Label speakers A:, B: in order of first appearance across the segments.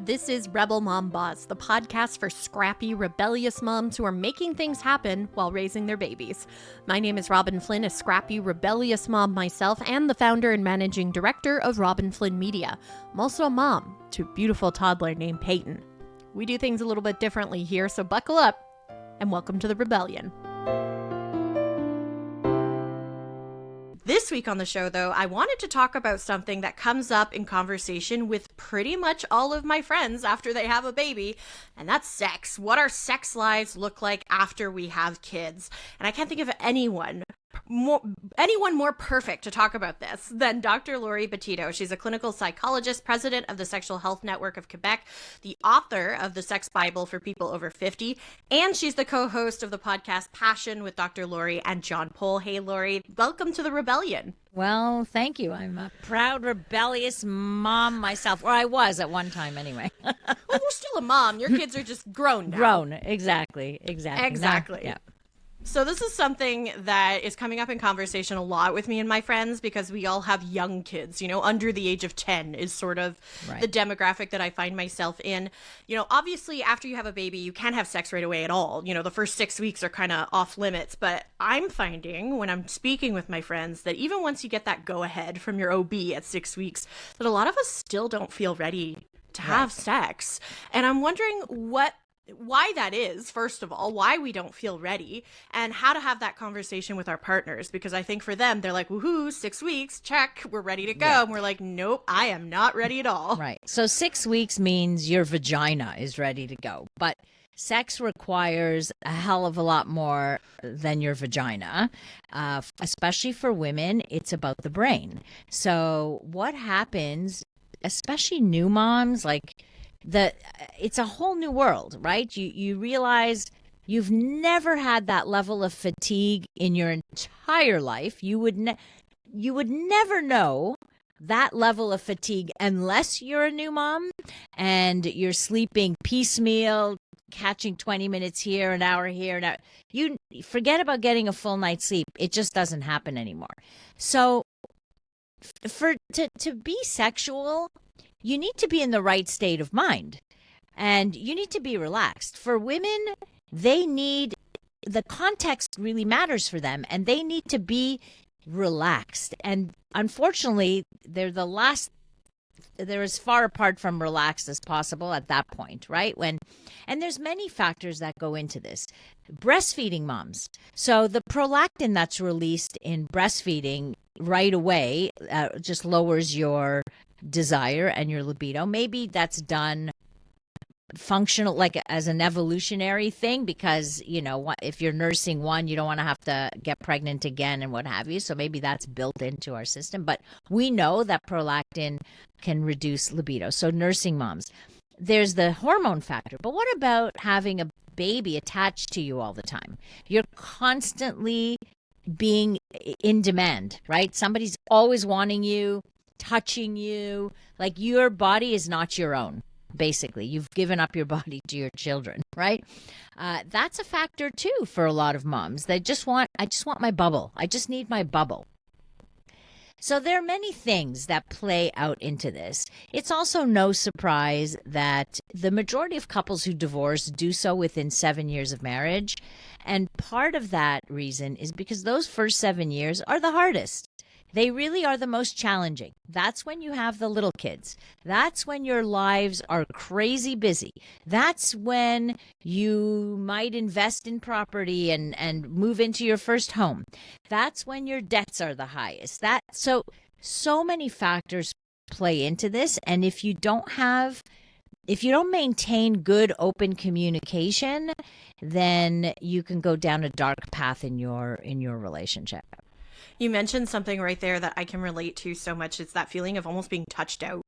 A: This is Rebel Mom Boss, the podcast for scrappy, rebellious moms who are making things happen while raising their babies. My name is Robyn Flynn, a scrappy, rebellious mom myself, and the founder and managing director of Robyn Flynn Media. I'm also a mom to a beautiful toddler named Peyton. We do things a little bit differently here, so buckle up and welcome to the rebellion. This week on the show, though, I wanted to talk about something that comes up in conversation with pretty much all of my friends after they have a baby, and that's sex. What our sex lives look like after we have kids. And I can't think of anyone more perfect to talk about this than Dr. Laurie Betito. She's a clinical psychologist, president of the Sexual Health Network of Quebec, the author of the Sex Bible for people over 50, and she's the co-host of the podcast Passion with Dr. Laurie and Jon Pole. Hey, Laurie, welcome to the Rebellion.
B: Well, thank you. I'm a proud, rebellious mom myself, or I was at one time anyway.
A: Well, you're still a mom. Your kids are just grown now.
B: Grown, exactly.
A: Exactly.
B: Yeah.
A: So this is something that is coming up in conversation a lot with me and my friends because we all have young kids, under the age of 10 is sort of the demographic that I find myself in. Obviously after you have a baby, you can't have sex right away at all. The first 6 weeks are kind of off limits, but I'm finding when I'm speaking with my friends that even once you get that go ahead from your OB at 6 weeks, that a lot of us still don't feel ready to have sex. And I'm wondering why that is, first of all, why we don't feel ready, and how to have that conversation with our partners. Because I think for them, they're like, woohoo, 6 weeks, check, we're ready to go. Yeah. And we're like, nope, I am not ready at all.
B: Right. So 6 weeks means your vagina is ready to go. But sex requires a hell of a lot more than your vagina. Especially for women, it's about the brain. So what happens, especially new moms, it's a whole new world, right? You realize you've never had that level of fatigue in your entire life. You would never know that level of fatigue unless you're a new mom and you're sleeping piecemeal, catching 20 minutes here, an hour here. Now you forget about getting a full night's sleep. It just doesn't happen anymore. So to be sexual, you need to be in the right state of mind and you need to be relaxed. For women, the context really matters for them and they need to be relaxed. And unfortunately, they're as far apart from relaxed as possible at that point, right? And there's many factors that go into this. Breastfeeding moms. So the prolactin that's released in breastfeeding right away just lowers your desire and your libido. Maybe that's done functional, like as an evolutionary thing, because if you're nursing one, you don't want to have to get pregnant again and what have you. So maybe that's built into our system. But we know that prolactin can reduce libido. So nursing moms, there's the hormone factor. But what about having a baby attached to you all the time? You're constantly being in demand, right? Somebody's always wanting you, touching you. Like your body is not your own. Basically, you've given up your body to your children, right? That's a factor too for a lot of moms. I just want my bubble. I just need my bubble. So there are many things that play out into this. It's also no surprise that the majority of couples who divorce do so within 7 years of marriage. And part of that reason is because those first 7 years are the hardest. They really are the most challenging. That's when you have the little kids. That's when your lives are crazy busy. That's when you might invest in property and move into your first home. That's when your debts are the highest. So many factors play into this. And if you don't maintain good open communication, then you can go down a dark path in your relationship.
A: You mentioned something right there that I can relate to so much. It's that feeling of almost being touched out.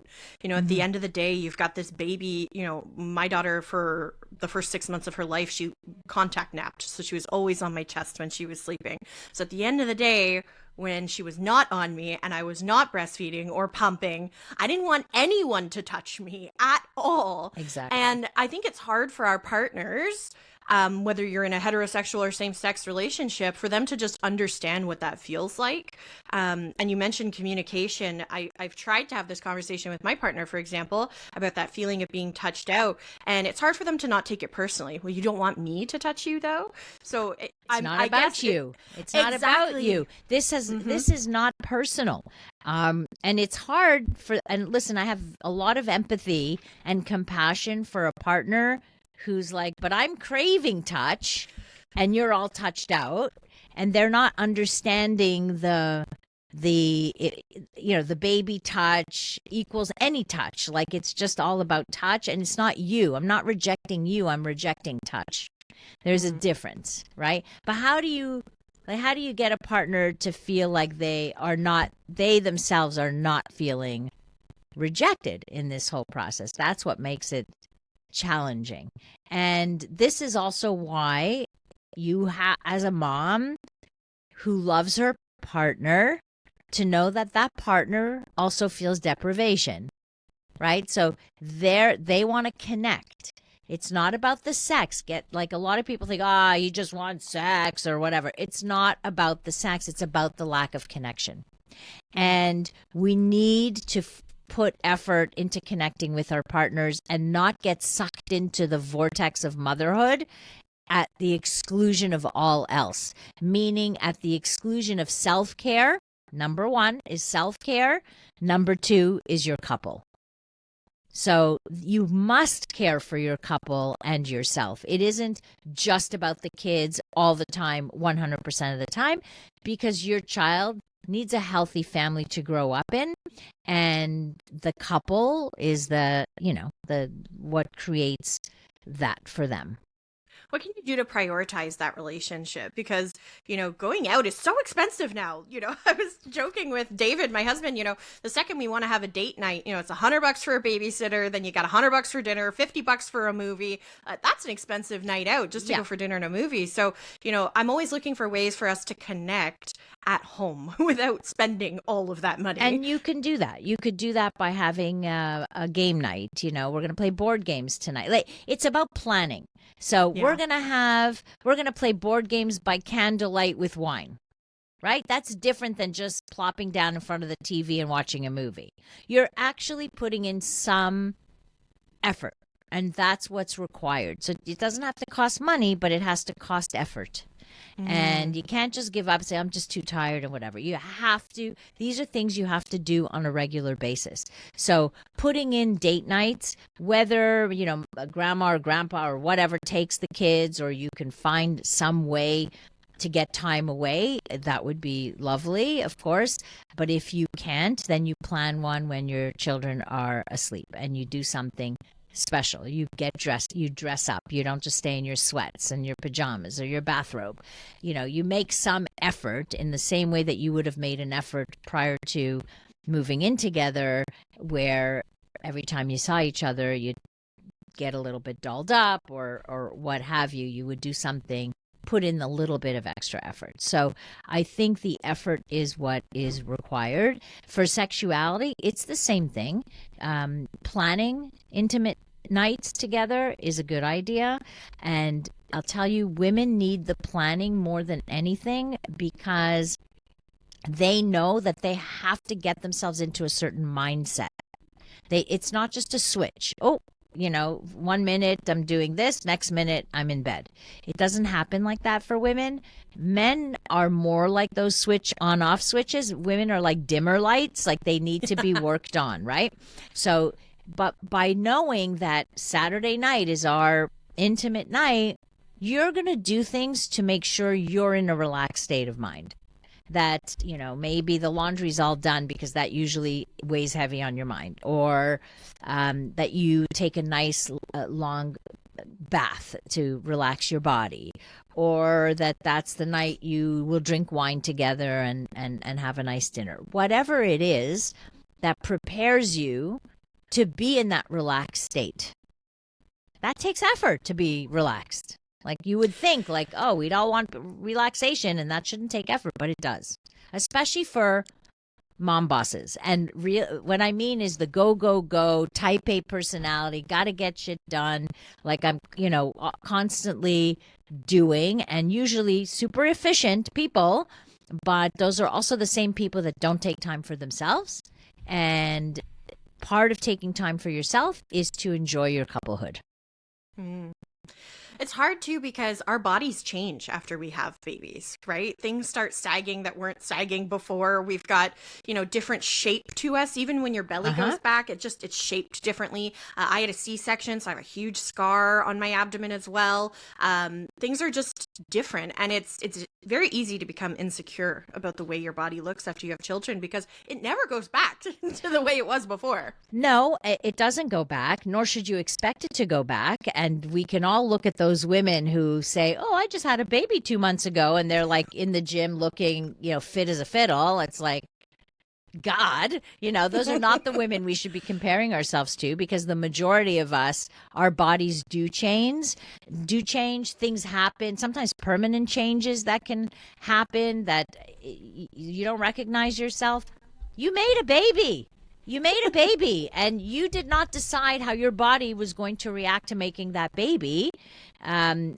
A: At the end of the day, you've got this baby. My daughter, for the first 6 months of her life, she contact napped. So she was always on my chest when she was sleeping. So at the end of the day, when she was not on me and I was not breastfeeding or pumping, I didn't want anyone to touch me at all.
B: Exactly.
A: And I think it's hard for our partners whether you're in a heterosexual or same-sex relationship, for them to just understand what that feels like. And you mentioned communication. I've tried to have this conversation with my partner, for example, about that feeling of being touched out. And it's hard for them to not take it personally. Well, you don't want me to touch you, though? So
B: it's not about you. It's not about you. This is not personal. And it's hard and listen, I have a lot of empathy and compassion for a partner who's like, but I'm craving touch, and you're all touched out, and they're not understanding the baby touch equals any touch. Like, it's just all about touch, and it's not you. I'm not rejecting you. I'm rejecting touch. There's a difference, right? But how do you get a partner to feel like they themselves are not feeling rejected in this whole process? That's what makes it challenging. And this is also why you have, as a mom who loves her partner, to know that that partner also feels deprivation, right? So they want to connect. It's not about the sex. Like, a lot of people think, you just want sex or whatever. It's not about the sex. It's about the lack of connection. And we need to put effort into connecting with our partners and not get sucked into the vortex of motherhood at the exclusion of all else, meaning at the exclusion of self-care. Number one is self-care. Number two is your couple. So you must care for your couple and yourself. It isn't just about the kids all the time, 100% of the time, because your child needs a healthy family to grow up in, and the couple is the what creates that for them.
A: What can you do to prioritize that relationship? Because, going out is so expensive now. I was joking with David, my husband, the second we want to have a date night, it's $100 for a babysitter. Then you got $100 for dinner, $50 for a movie. That's an expensive night out just to go for dinner and a movie. So, I'm always looking for ways for us to connect at home without spending all of that money.
B: And you can do that. You could do that by having a game night. We're going to play board games tonight. Like, it's about planning. So we're going to play board games by candlelight with wine, right? That's different than just plopping down in front of the TV and watching a movie. You're actually putting in some effort, and that's what's required. So it doesn't have to cost money, but it has to cost effort. And you can't just give up and say, I'm just too tired and whatever. You have to, these are things you have to do on a regular basis. So putting in date nights, whether, a grandma or grandpa or whatever takes the kids, or you can find some way to get time away, that would be lovely, of course. But if you can't, then you plan one when your children are asleep, and you do something special. You get dressed, you dress up. You don't just stay in your sweats and your pajamas or your bathrobe. You make some effort in the same way that you would have made an effort prior to moving in together, where every time you saw each other, you'd get a little bit dolled up or what have you. You would do something, put in a little bit of extra effort. So I think the effort is what is required. For sexuality, it's the same thing. Planning intimate nights together is a good idea. And I'll tell you, women need the planning more than anything, because they know that they have to get themselves into a certain mindset. It's not just a switch. 1 minute I'm doing this, next minute I'm in bed. It doesn't happen like that for women. Men are more like those switch on off switches. Women are like dimmer lights, like they need to be worked on, right? So, but by knowing that Saturday night is our intimate night, you're going to do things to make sure you're in a relaxed state of mind. That, maybe the laundry's all done, because that usually weighs heavy on your mind, or that you take a nice long bath to relax your body, or that's the night you will drink wine together and have a nice dinner. Whatever it is that prepares you to be in that relaxed state. That takes effort to be relaxed. Like, you would think, like, oh, we'd all want relaxation and that shouldn't take effort, but it does. Especially for mom bosses. And what I mean is the go, go, go, type A personality, got to get shit done. Like I'm, constantly doing, and usually super efficient people. But those are also the same people that don't take time for themselves. And part of taking time for yourself is to enjoy your couplehood.
A: Mm. It's hard too because our bodies change after we have babies, right? Things start sagging that weren't sagging before. We've got, different shape to us. Even when your belly goes back, it's shaped differently. I had a C-section, so I have a huge scar on my abdomen as well. Things are just different, and it's very easy to become insecure about the way your body looks after you have children because it never goes back to the way it was before.
B: No, it doesn't go back, nor should you expect it to go back. And we can all look at those women who say, oh, I just had a baby 2 months ago, and they're like in the gym looking, fit as a fiddle. It's like, God, those are not the women we should be comparing ourselves to, because the majority of us, our bodies do change, things happen, sometimes permanent changes that can happen that you don't recognize yourself. You made a baby. And you did not decide how your body was going to react to making that baby.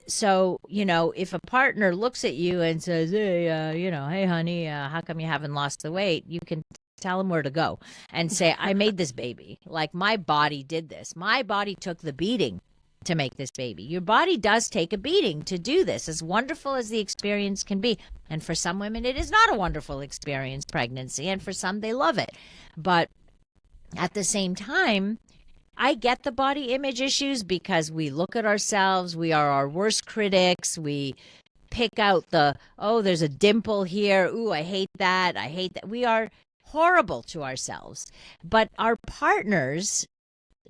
B: So, if a partner looks at you and says, hey, hey, honey, how come you haven't lost the weight? You can tell them where to go and say, I made this baby. Like, my body did this. My body took the beating to make this baby. Your body does take a beating to do this, as wonderful as the experience can be. And for some women, it is not a wonderful experience, pregnancy. And for some, they love it. But at the same time, I get the body image issues because we look at ourselves. We are our worst critics. We pick out there's a dimple here. Ooh, I hate that. We are horrible to ourselves. But our partners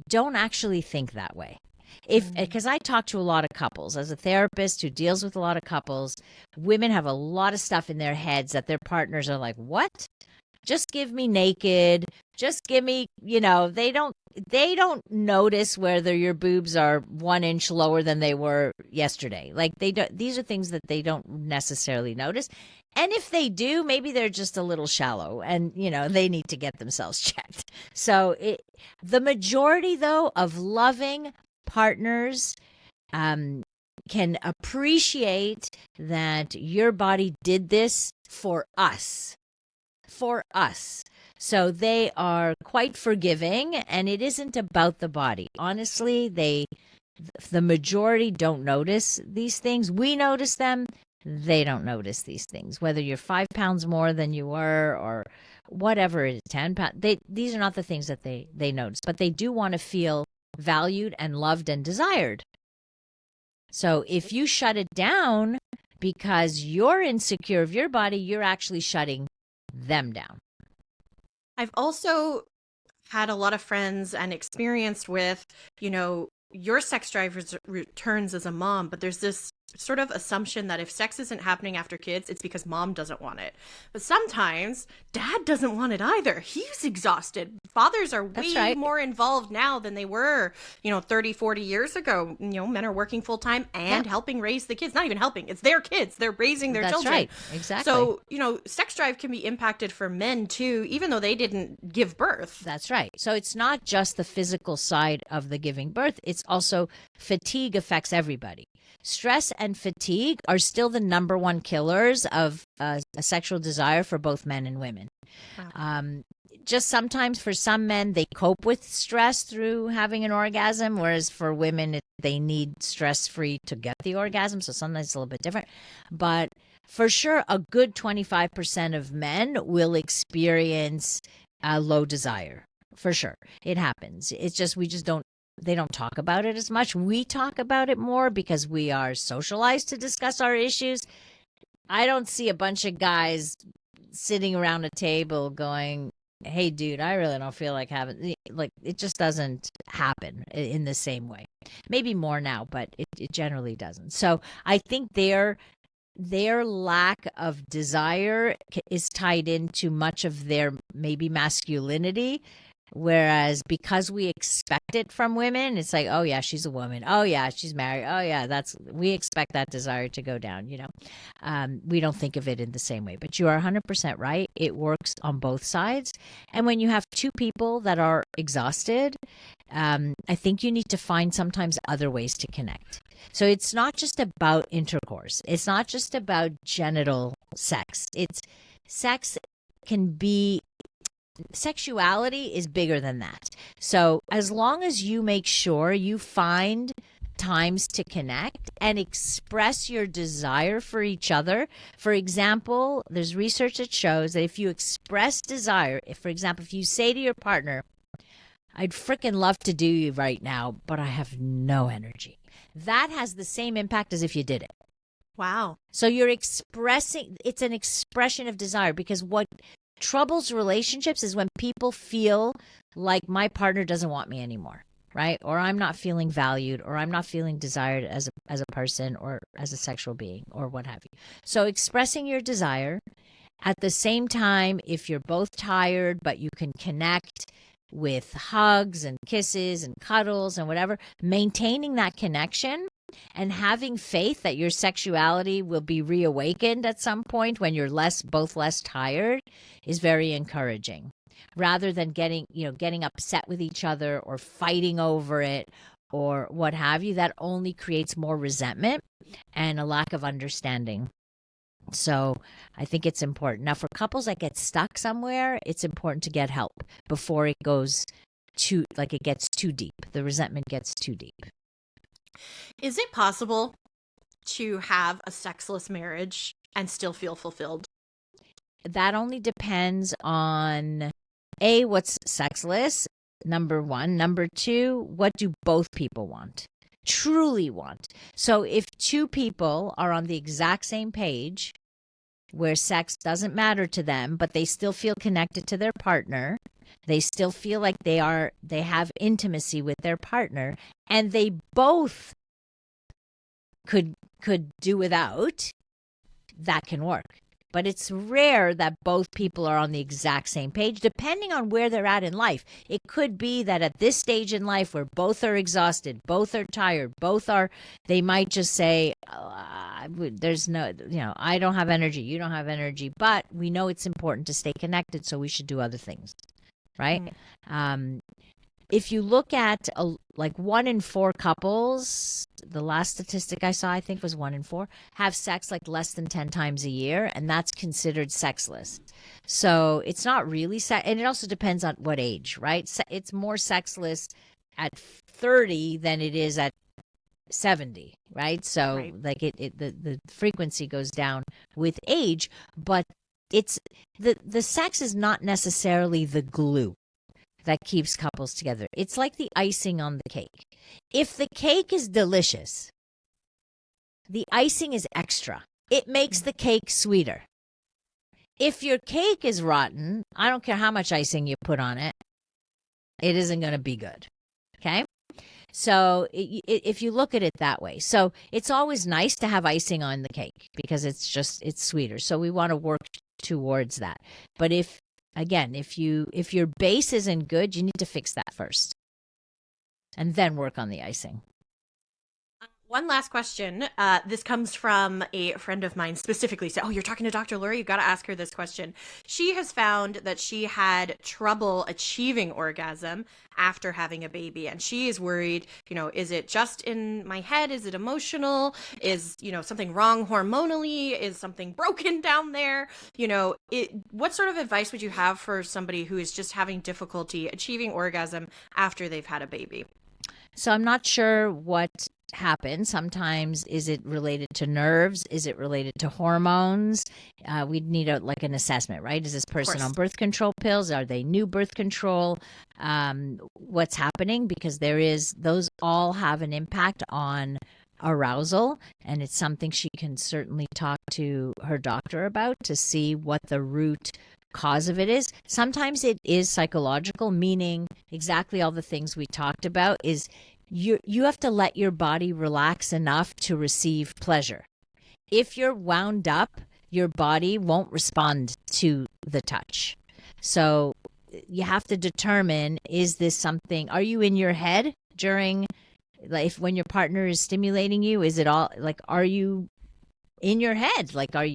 B: don't actually think that way. Because I talk to a lot of couples as a therapist who deals with a lot of couples, women have a lot of stuff in their heads that their partners are like, what? Just give me naked. Just give me, they don't notice whether your boobs are 1 inch lower than they were yesterday. Like these are things that they don't necessarily notice. And if they do, maybe they're just a little shallow and, they need to get themselves checked. So the majority, though, of loving partners can appreciate that your body did this for us. So they are quite forgiving, and it isn't about the body. Honestly, the majority don't notice these things. We notice them. They don't notice these things. Whether you're 5 pounds more than you were or whatever it is, 10 pounds, these are not the things that they notice, but they do want to feel valued and loved and desired. So if you shut it down because you're insecure of your body, you're actually shutting them down.
A: I've also had a lot of friends and experienced with, your sex drive returns as a mom, but there's this sort of assumption that if sex isn't happening after kids, it's because mom doesn't want it. But sometimes dad doesn't want it either. He's exhausted. Fathers are way more involved now than they were, 30, 40 years ago. Men are working full time and helping raise the kids. Not even helping. It's their kids. They're raising their children.
B: That's right. Exactly.
A: So, sex drive can be impacted for men too, even though they didn't give birth.
B: That's right. So it's not just the physical side of the giving birth. It's also fatigue affects everybody. Stress and fatigue are still the number one killers of a sexual desire for both men and women. Wow. Just sometimes for some men, they cope with stress through having an orgasm, whereas for women, they need stress-free to get the orgasm. So sometimes it's a little bit different. But for sure, a good 25% of men will experience low desire. For sure. It happens. It's just, they don't talk about it as much. We talk about it more because we are socialized to discuss our issues. I don't see a bunch of guys sitting around a table going, hey, dude, I really don't feel like having, it just doesn't happen in the same way. Maybe more now, but it generally doesn't. So I think their lack of desire is tied into much of their maybe masculinity. Whereas because we expect it from women, it's like, oh yeah, she's a woman. Oh yeah, she's married. Oh yeah, we expect that desire to go down, We don't think of it in the same way. But you are 100% right. It works on both sides. And when you have two people that are exhausted, I think you need to find sometimes other ways to connect. So it's not just about intercourse. It's not just about genital sex. Sex can be sexuality is bigger than that. So as long as you make sure you find times to connect and express your desire for each other. For example, there's research that shows that if you express desire, for example, if you say to your partner, I'd freaking love to do you right now, but I have no energy. That has the same impact as if you did it.
A: Wow.
B: So it's an expression of desire, because what troubles relationships is when people feel like my partner doesn't want me anymore, right? Or I'm not feeling valued, or I'm not feeling desired as a person or as a sexual being, or what have you. So expressing your desire at the same time, if you're both tired, but you can connect with hugs and kisses and cuddles and whatever, maintaining that connection and having faith that your sexuality will be reawakened at some point when you're both less tired is very encouraging, rather than getting upset with each other or fighting over it or what have you. That only creates more resentment and a lack of understanding. So I think it's important. Now, for couples that get stuck somewhere, it's important to get help before it gets too deep. The resentment gets too deep.
A: Is it possible to have a sexless marriage and still feel fulfilled?
B: That only depends on A, what's sexless, number one. Number two, what do both people want? Truly want. So if two people are on the exact same page where sex doesn't matter to them, but they still feel connected to their partner, they still feel like they have intimacy with their partner, and they both could do without, that can work. But it's rare that both people are on the exact same page, depending on where they're at in life. It could be that at this stage in life where both are exhausted, both are tired, they might just say, there's no, I don't have energy, you don't have energy, but we know it's important to stay connected, so we should do other things, right? Mm-hmm. If you look at 1 in 4 couples, the last statistic I saw, I think, was 1 in 4, have sex like less than 10 times a year, and that's considered sexless. So it's not really and it also depends on what age, right? It's more sexless at 30 than it is at 70, right? So right. The frequency goes down with age, but it's the sex is not necessarily the glue that keeps couples together. It's like the icing on the cake. If the cake is delicious, the icing is extra. It makes the cake sweeter. If your cake is rotten, I don't care how much icing you put on it, it isn't going to be good. Okay? So if you look at it that way. So it's always nice to have icing on the cake because it's sweeter. So we want to work towards that. But if your base isn't good, you need to fix that first and then work on the icing.
A: One last question. This comes from a friend of mine specifically. So, you're talking to Dr. Laurie? You've got to ask her this question. She has found that she had trouble achieving orgasm after having a baby. And she is worried, is it just in my head? Is it emotional? Is, something wrong hormonally? Is something broken down there? What sort of advice would you have for somebody who is just having difficulty achieving orgasm after they've had a baby?
B: So I'm not sure what happen. Sometimes is it related to nerves? Is it related to hormones? We'd need an assessment, right? Is this person on birth control pills? Are they new birth control? What's happening? Because those all have an impact on arousal, and it's something she can certainly talk to her doctor about to see what the root cause of it is. Sometimes it is psychological, meaning exactly all the things we talked about is you have to let your body relax enough to receive pleasure. If you're wound up, your body won't respond to the touch. So you have to determine, is this something, are you in your head during, like, if when your partner is stimulating you, is it all like, are you in your head? Like, are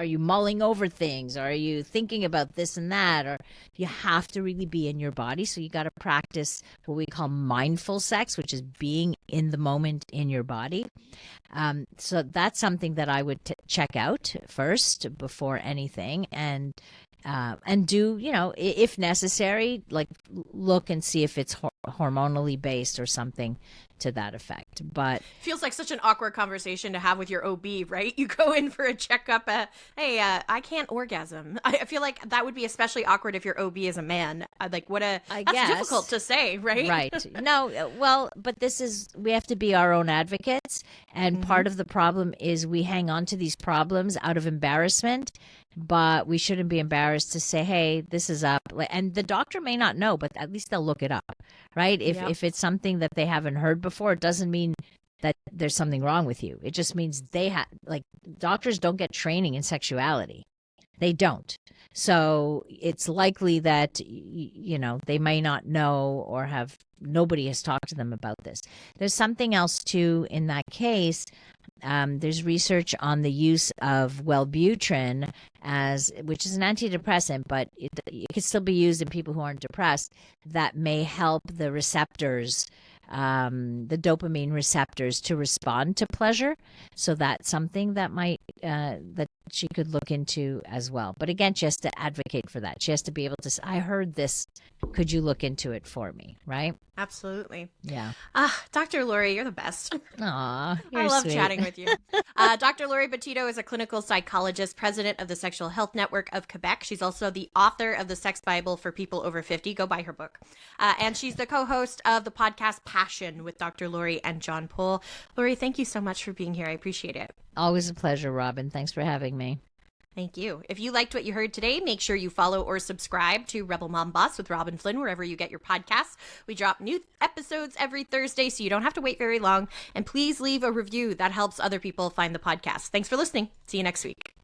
B: you mulling over things? Are you thinking about this and that? Or you have to really be in your body. So you got to practice what we call mindful sex, which is being in the moment in your body. So that's something that I would check out first before anything, and do, if necessary, like look and see if it's hormonally based or something to that effect. But
A: feels like such an awkward conversation to have with your OB, right? You go in for a checkup. Hey, I can't orgasm. I feel like that would be especially awkward if your OB is a man. That's difficult to say, right?
B: Right. No, well, but we have to be our own advocates. And part of the problem is we hang on to these problems out of embarrassment, but we shouldn't be embarrassed to say, hey, this is up. And the doctor may not know, but at least they'll look it up, right? If it's something that they haven't heard before, it doesn't mean that there's something wrong with you. It just means doctors don't get training in sexuality. They don't. So it's likely that, they may not know or nobody has talked to them about this. There's something else too in that case. There's research on the use of Wellbutrin, which is an antidepressant, but it can still be used in people who aren't depressed, that may help the receptors, the dopamine receptors, to respond to pleasure. So that's something that that she could look into as well. But again, she has to advocate for that. She has to be able to say, I heard this. Could you look into it for me? Right?
A: Absolutely.
B: Yeah.
A: Dr. Laurie, you're the best.
B: Aw,
A: I love chatting with you. Dr. Laurie Betito is a clinical psychologist, president of the Sexual Health Network of Quebec. She's also the author of the Sex Bible for People Over 50. Go buy her book. And she's the co-host of the podcast Passion with Dr. Laurie and Jon Pole. Laurie, thank you so much for being here. I appreciate it.
B: Always a pleasure, Robyn. Thanks for having me.
A: Thank you. If you liked what you heard today, make sure you follow or subscribe to Rebel Mom Boss with Robyn Flynn wherever you get your podcasts. We drop new episodes every Thursday, so you don't have to wait very long. And please leave a review. That helps other people find the podcast. Thanks for listening. See you next week.